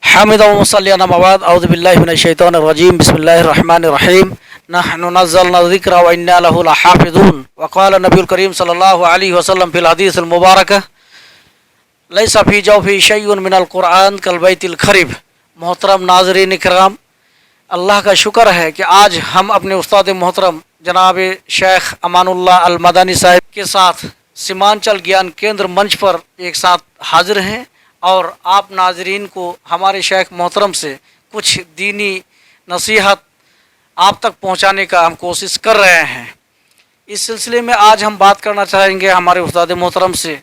حامد و مصلی علی مواد اعوذ باللہ من الشیطان الرجیم بسم اللہ الرحمن الرحیم نحن نزلنا الذکر و انا له لحافظون وقال نبی الکریم صلی اللہ علیہ وسلم فی الحدیث المبارکہ لیس فی جوفی شیء من القرآن کالبیت الخرب۔ محترم ناظرین کرام، اللہ کا شکر ہے کہ آج ہم اپنے استاد محترم جناب شیخ امان اللہ المدنی صاحب کے ساتھ سیمانچل گیان کیندر منچ پر ایک ساتھ حاضر ہیں اور آپ ناظرین کو ہمارے شیخ محترم سے کچھ دینی نصیحت آپ تک پہنچانے کا ہم کوشش کر رہے ہیں۔ اس سلسلے میں آج ہم بات کرنا چاہیں گے ہمارے استاد محترم سے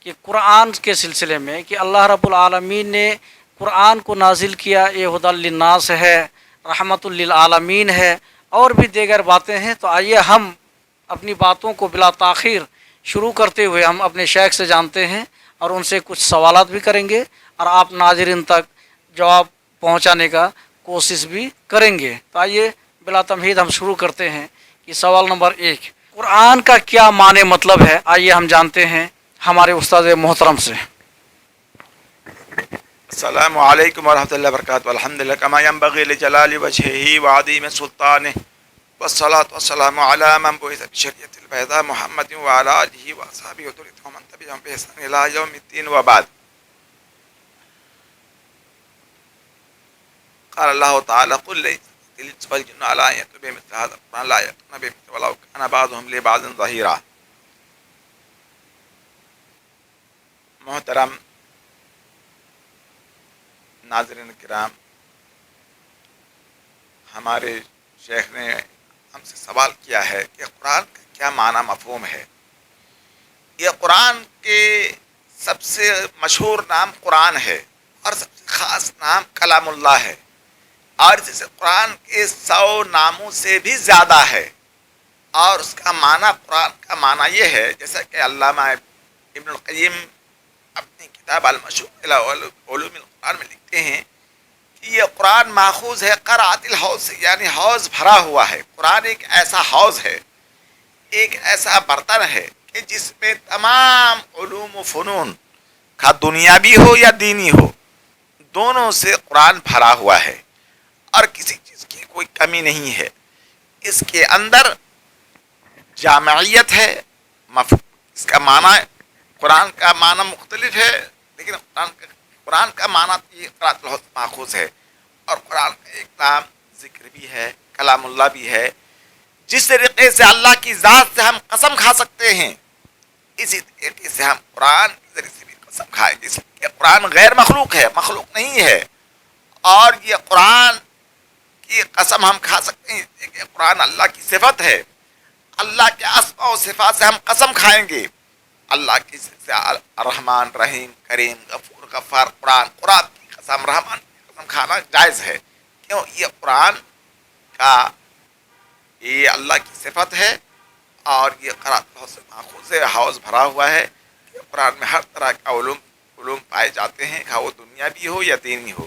کہ قرآن کے سلسلے میں کہ اللہ رب العالمین نے قرآن کو نازل کیا، یہ ہدی للناس ہے، رحمت للعالمین ہے، اور بھی دیگر باتیں ہیں۔ تو آئیے ہم اپنی باتوں کو بلا تاخیر شروع کرتے ہوئے ہم اپنے شیخ سے جانتے ہیں اور ان سے کچھ سوالات بھی کریں گے اور آپ ناظرین تک جواب پہنچانے کا کوشش بھی کریں گے۔ تو آئیے بلا تمہید ہم شروع کرتے ہیں کہ سوال نمبر 1، قرآن کا کیا معنی مطلب ہے؟ آئیے ہم جانتے ہیں ہمارے استاد محترم سے۔ السلام علیکم ورحمۃ اللہ وبرکاتہ۔ الحمدللہ کما ينبغي لجلال وجهه وعظیم سلطانه والصلاة والسلام علی من بعث بشریعة البیضاء محمد وعلی آلہ واصحابہ وذریته ومن تبعهم بإحسان الی یوم الدین وبعد۔ قال اللہ تعالی قل لن الانس والجن علی ان یأتوا بمثل هذا القرآن لا یأتون بمثله ولو کان بعضهم لبعض ظہیرا۔ محترم ناظرین کرام، ہمارے شیخ نے ہم سے سوال کیا ہے کہ قرآن کا کیا معنی مفہوم ہے۔ یہ قرآن کے سب سے مشہور نام قرآن ہے اور سب سے خاص نام کلام اللہ ہے، اور اس سے قرآن کے 100 ناموں سے بھی زیادہ ہے۔ اور اس کا معنی، قرآن کا معنی یہ ہے، جیسا کہ علامہ ابن القیم اپنی کتاب المشروق الی علوم القرآن میں لکھتے ہیں کہ یہ قرآن ماخوذ ہے قرعۃ الحوض سے، یعنی حوض بھرا ہوا ہے۔ قرآن ایک ایسا حوض ہے، ایک ایسا برتن ہے کہ جس میں تمام علوم و فنون کا دنیاوی ہو یا دینی ہو، دونوں سے قرآن بھرا ہوا ہے اور کسی چیز کی کوئی کمی نہیں ہے۔ اس کے اندر جامعیت ہے، اس کا معنی، قرآن کا معنی مختلف ہے، لیکن قرآن کا معنی یہ قرأت الحوض ماخوذ ہے۔ اور قرآن کا ایک نام ذکر بھی ہے، کلام اللہ بھی ہے۔ جس طریقے سے اللہ کی ذات سے ہم قسم کھا سکتے ہیں، اسی طریقے سے ہم قرآن کے ذریعے سے بھی قسم کھائیں گے، کہ قرآن غیر مخلوق ہے، مخلوق نہیں ہے۔ اور یہ قرآن کی قسم ہم کھا سکتے ہیں کہ قرآن اللہ کی صفت ہے۔ اللہ کے اسماء و صفات سے ہم قسم کھائیں گے۔ اللہ کی رحمان، رحیم، کریم، غفور، غفار، قرآن کی قسم، رحمان کی قسم کھانا جائز ہے، کیوں؟ یہ قرآن کا یہ اللہ کی صفت ہے اور یہ قرأت الحوض سے ماخوذ ہے، حوض بھرا ہوا ہے۔ قرآن میں ہر طرح کا علوم پائے جاتے ہیں، خواہ وہ دنیاوی ہو یا دینی ہو۔